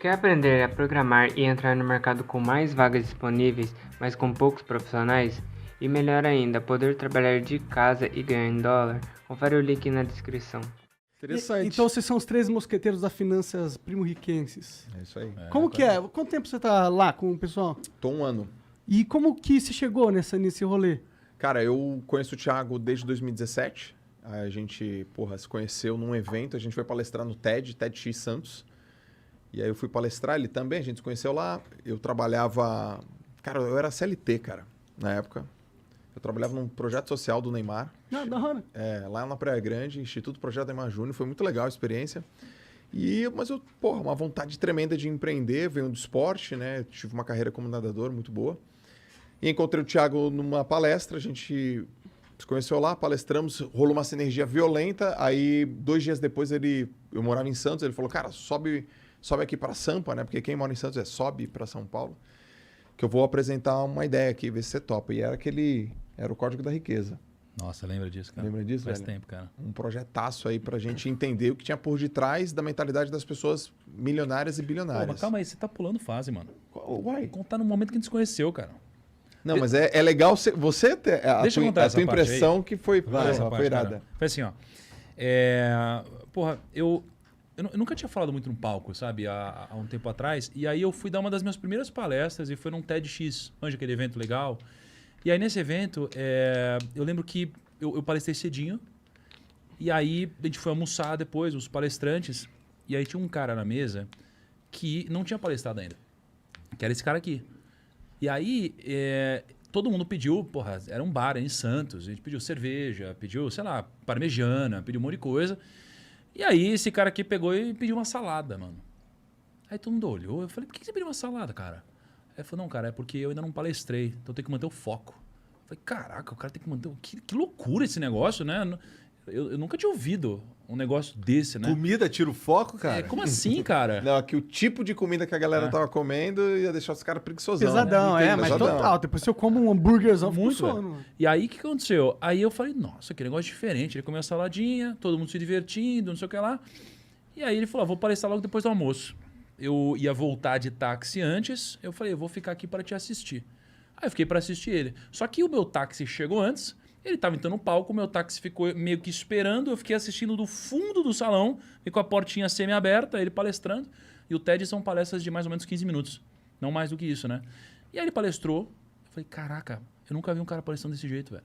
Quer aprender a programar e entrar no mercado com mais vagas disponíveis, mas com poucos profissionais? E melhor ainda, poder trabalhar de casa e ganhar em dólar? Confere o link na descrição. Interessante. Então vocês são os três mosqueteiros das finanças primo-riquenses. É isso aí. Como que é? Quanto tempo você tá lá com o pessoal? Tô um ano. E como que você chegou nesse rolê? Cara, eu conheço o Thiago desde 2017. A gente, se conheceu num evento. A gente foi palestrar no TEDx Santos. E aí eu fui palestrar, ele também, a gente se conheceu lá. Eu trabalhava... Cara, eu era CLT, cara, na época. Eu trabalhava num projeto social do Neymar. Ah, da hora. Lá na Praia Grande, Instituto Projeto Neymar Júnior. Foi muito legal a experiência. Mas eu, uma vontade tremenda de empreender. Venho do esporte, né? Tive uma carreira como nadador muito boa. E encontrei o Thiago numa palestra, a gente se conheceu lá, palestramos, rolou uma sinergia violenta. Aí, 2 dias depois, eu morava em Santos, ele falou, cara, sobe aqui para Sampa, né? Porque quem mora em Santos sobe para São Paulo, que eu vou apresentar uma ideia aqui, ver se você topa. E era o Código da Riqueza. Nossa, lembra disso, cara? Lembra disso, Faz velho? tempo, cara. Um projetaço aí pra gente entender o que tinha por detrás da mentalidade das pessoas milionárias e Pô, bilionárias. mas calma aí, você tá pulando fase, mano. Uai. Contar no momento que a gente se conheceu, cara. Não, mas é legal você ter Deixa eu contar a essa tua parte impressão aí. que foi, Vai, essa foi parte, irada. cara. Foi assim, ó. Eu nunca tinha falado muito no palco, sabe? Há um tempo atrás. E aí eu fui dar uma das minhas primeiras palestras e foi num TEDx. Manja, aquele evento legal. E aí nesse evento, eu lembro que eu palestrei cedinho. E aí a gente foi almoçar depois, os palestrantes. E aí tinha um cara na mesa que não tinha palestrado ainda. Que era esse cara aqui. E aí, todo mundo pediu, era um bar em Santos, a gente pediu cerveja, pediu, sei lá, parmegiana, pediu um monte de coisa. E aí, esse cara aqui pegou e pediu uma salada, mano. Aí todo mundo olhou, eu falei, por que você pediu uma salada, cara? Aí ele falou, não, cara, é porque eu ainda não palestrei, então eu tenho que manter o foco. Eu falei, caraca, o cara tem que manter... Que loucura esse negócio, né? Eu nunca tinha ouvido um negócio desse, né? Comida tira o foco, cara? Como assim, cara? Não, que o tipo de comida que a galera tava comendo ia deixar os caras preguiçosão. Pesadão, né? mas Pesadão. total. Depois se eu como um hambúrguerzão, fico Muito, sono. velho. E aí, o que aconteceu? Aí eu falei, nossa, que negócio diferente. Ele comeu a saladinha, todo mundo se divertindo, não sei o que lá. E aí ele falou, vou palestrar logo depois do almoço. Eu ia voltar de táxi antes, eu falei, eu vou ficar aqui para te assistir. Aí eu fiquei para assistir ele. Só que o meu táxi chegou antes, ele estava entrando no palco, o meu táxi ficou meio que esperando, eu fiquei assistindo do fundo do salão, e com a portinha semi-aberta, ele palestrando. E o TED são palestras de mais ou menos 15 minutos. Não mais do que isso, né? E aí ele palestrou, eu falei, caraca, eu nunca vi um cara palestrando desse jeito, velho.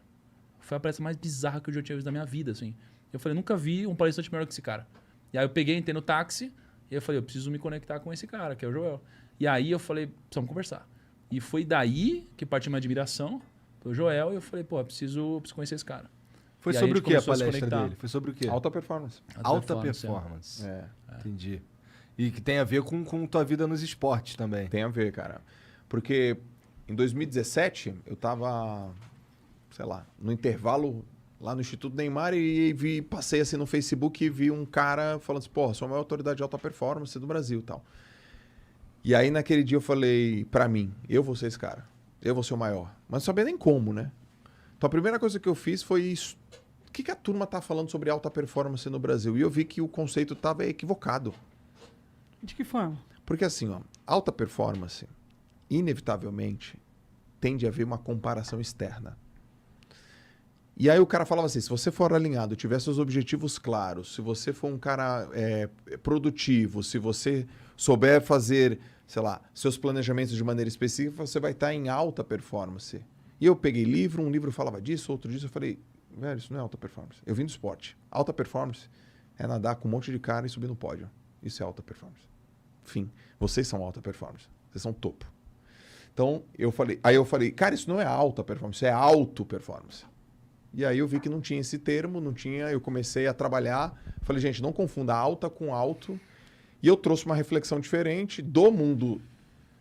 Foi a palestra mais bizarra que eu já tinha visto na minha vida, assim. Eu falei, nunca vi um palestrante melhor que esse cara. E aí eu peguei, entrei no táxi, e eu falei, eu preciso me conectar com esse cara, que é o Joel. E aí eu falei, precisamos conversar. E foi daí que partiu minha admiração pelo Joel, e eu falei, preciso conhecer esse cara. Foi E aí sobre a o que a gente começou a se palestra conectar. dele? Foi sobre o quê? Alta performance. Alta é. performance. É, Entendi. E que tem a ver com tua vida nos esportes também. tem a ver, cara. Porque em 2017, eu tava, sei lá, no intervalo lá no Instituto Neymar e passei assim no Facebook e vi um cara falando assim, sou a maior autoridade de alta performance do Brasil e tal. E aí naquele dia eu falei, pra mim, eu vou ser esse cara. Eu vou ser o maior. Mas não sabia nem como, né? Então a primeira coisa que eu fiz foi isso. O que a turma tá falando sobre alta performance no Brasil? E eu vi que o conceito tava equivocado. De que forma? Porque assim, alta performance, inevitavelmente, tende a haver uma comparação externa. E aí o cara falava assim, se você for alinhado, tiver seus objetivos claros, se você for um cara produtivo, se você souber fazer, sei lá, seus planejamentos de maneira específica, você vai estar em alta performance. E eu peguei um livro falava disso, outro disso, eu falei, velho, isso não é alta performance. Eu vim do esporte. Alta performance é nadar com um monte de cara e subir no pódio. Isso é alta performance. Fim. Vocês são alta performance. Vocês são topo. Então, eu falei, cara, isso não é alta performance, é auto performance. E aí eu vi que não tinha esse termo, eu comecei a trabalhar. Falei, gente, não confunda alta com alto. E eu trouxe uma reflexão diferente do mundo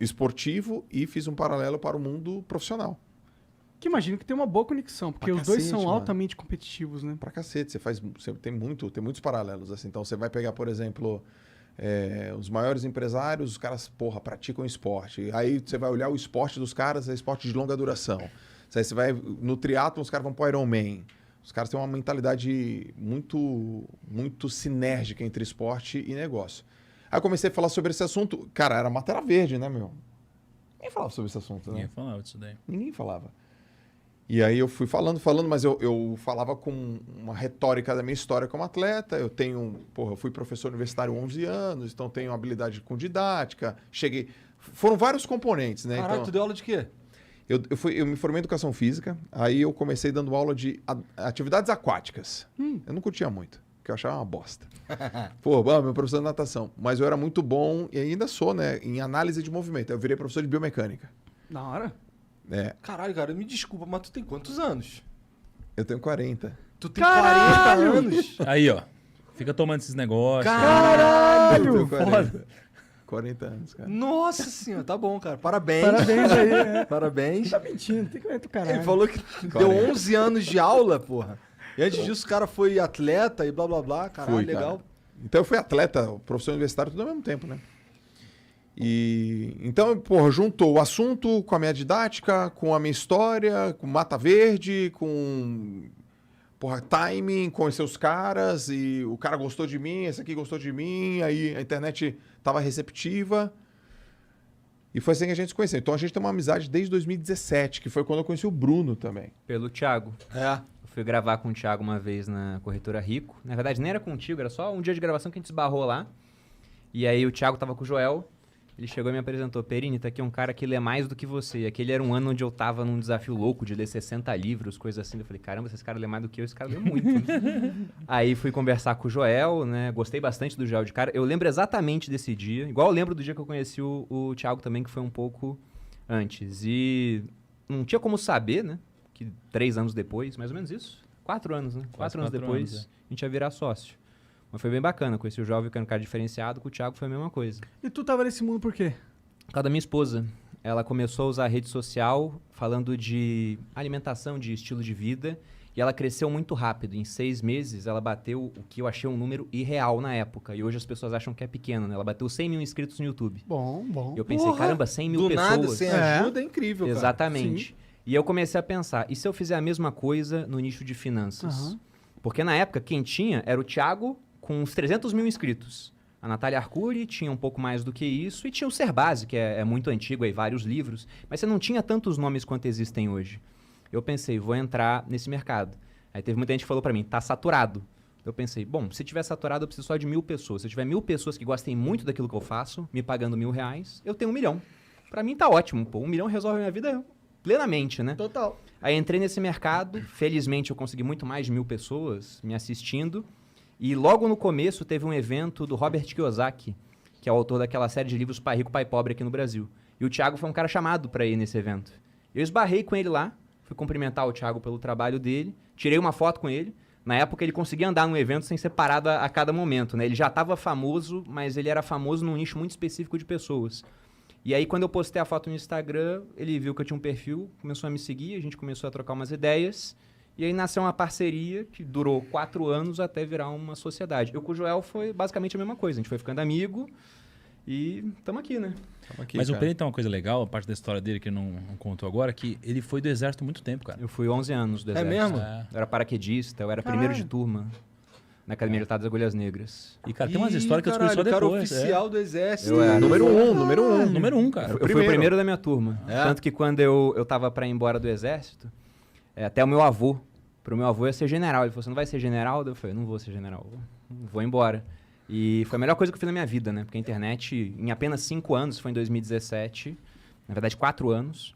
esportivo e fiz um paralelo para o mundo profissional. Que imagino que tem uma boa conexão, porque Pra os dois cacete, são mano. altamente competitivos, né? Pra cacete, tem muitos paralelos. Assim. Então você vai pegar, por exemplo, os maiores empresários, os caras, praticam esporte. Aí você vai olhar o esporte dos caras, é esporte de longa duração. Aí você vai no triatlon, os caras vão pro Ironman. Os caras têm uma mentalidade muito, muito sinérgica entre esporte e negócio. Aí eu comecei a falar sobre esse assunto. Cara, era matéria verde, né, meu? Ninguém falava sobre esse assunto, né? Ninguém falava disso daí. Ninguém falava. E aí eu fui falando, mas eu falava com uma retórica da minha história como atleta. Eu fui professor universitário há 11 anos, então tenho habilidade com didática. Foram vários componentes, né? Caralho, tu deu aula de quê? Eu me formei em educação física, aí eu comecei dando aula de atividades aquáticas. Eu não curtia muito, porque eu achava uma bosta. Meu professor de natação. Mas eu era muito bom, e ainda sou, né, em análise de movimento. Eu virei professor de biomecânica. Da hora. Caralho, cara, me desculpa, mas tu tem quantos anos? Eu tenho 40. Tu tem 40 anos? Aí, ó. Fica tomando esses negócios. Eu tenho 40. Foda. 40 anos, cara. Nossa senhora, tá bom, cara. Parabéns. Parabéns aí, Parabéns. Tá mentindo, tem 40 caralho. Ele falou que deu 11 anos de aula, porra. E antes disso o cara foi atleta e blá blá blá. Caralho, Fui, legal. cara. Então eu fui atleta, professor universitário, tudo ao mesmo tempo, né? E então, juntou o assunto com a minha didática, com a minha história, com Mata Verde, com timing, conhecer os caras, e o cara gostou de mim, esse aqui gostou de mim, aí a internet estava receptiva. E foi assim que a gente se conheceu. Então a gente tem uma amizade desde 2017, que foi quando eu conheci o Bruno também. Pelo Thiago. É. Eu fui gravar com o Thiago uma vez na Corretora Rico. Na verdade, nem era contigo, era só um dia de gravação que a gente esbarrou lá. E aí o Thiago tava com o Joel. Ele chegou e me apresentou. Perini, tá aqui um cara que lê mais do que você. E aquele era um ano onde eu tava num desafio louco de ler 60 livros, coisas assim. Eu falei, caramba, esse cara lê mais do que eu, esse cara lê muito. Né? Aí fui conversar com o Joel, né? Gostei bastante do Joel de cara. Eu lembro exatamente desse dia. Igual eu lembro do dia que eu conheci o Thiago também, que foi um pouco antes. E não tinha como saber, né? Que 3 anos depois, mais ou menos isso. 4 anos, né? 4 anos depois, a gente ia virar sócio. Mas foi bem bacana. Conheci o Jovem, que era um cara diferenciado. Com o Thiago foi a mesma coisa. E tu tava nesse mundo por quê? Por causa da minha esposa. Ela começou a usar a rede social falando de alimentação, de estilo de vida. E ela cresceu muito rápido. Em 6 meses, ela bateu o que eu achei um número irreal na época. E hoje as pessoas acham que é pequeno, né? Ela bateu 100 mil inscritos no YouTube. Bom. E eu pensei, caramba, 100 mil Do pessoas. nada, sem ajuda, é incrível, cara. Exatamente. E eu comecei a pensar, e se eu fizer a mesma coisa no nicho de finanças? Aham. Porque na época, quem tinha era o Thiago com uns 300 mil inscritos. A Natália Arcuri tinha um pouco mais do que isso, e tinha o Serbase, que é muito antigo, aí vários livros, mas você não tinha tantos nomes quanto existem hoje. Eu pensei, vou entrar nesse mercado. Aí teve muita gente que falou pra mim, tá saturado. Eu pensei, bom, se tiver saturado, eu preciso só de 1.000 pessoas. Se eu tiver 1.000 pessoas que gostem muito daquilo que eu faço, me pagando R$1.000, eu tenho 1 milhão. Pra mim tá ótimo, pô. 1 milhão resolve a minha vida plenamente, né? Total. Aí entrei nesse mercado, felizmente eu consegui muito mais de 1.000 pessoas me assistindo. E logo no começo teve um evento do Robert Kiyosaki, que é o autor daquela série de livros Pai Rico, Pai Pobre aqui no Brasil. E o Thiago foi um cara chamado para ir nesse evento. Eu esbarrei com ele lá, fui cumprimentar o Thiago pelo trabalho dele, tirei uma foto com ele. Na época ele conseguia andar no evento sem ser parado a cada momento, né? Ele já estava famoso, mas ele era famoso num nicho muito específico de pessoas. E aí quando eu postei a foto no Instagram, ele viu que eu tinha um perfil, começou a me seguir, a gente começou a trocar umas ideias. E aí nasceu uma parceria que durou 4 anos até virar uma sociedade. Eu com o Joel foi basicamente a mesma coisa. A gente foi ficando amigo e estamos aqui, né? Mas o Perini tem uma coisa legal, a parte da história dele que ele não contou agora, que ele foi do exército há muito tempo, cara. Eu fui 11 anos do exército. mesmo? Eu era paraquedista, eu era primeiro de turma na Academia Militar das Agulhas Negras. E, cara, tem umas histórias que eu descobri só cara depois. oficial do exército. Eu era. Número 1. Número 1, cara. Eu fui o primeiro da minha turma. Tanto que quando eu tava para ir embora do exército, até o meu avô, pro meu avô ia ser general. Ele falou, você não vai ser general? Eu falei, não vou ser general, vou embora. E foi a melhor coisa que eu fiz na minha vida, né? Porque a internet, em apenas 5 anos, foi em 2017, na verdade 4 anos,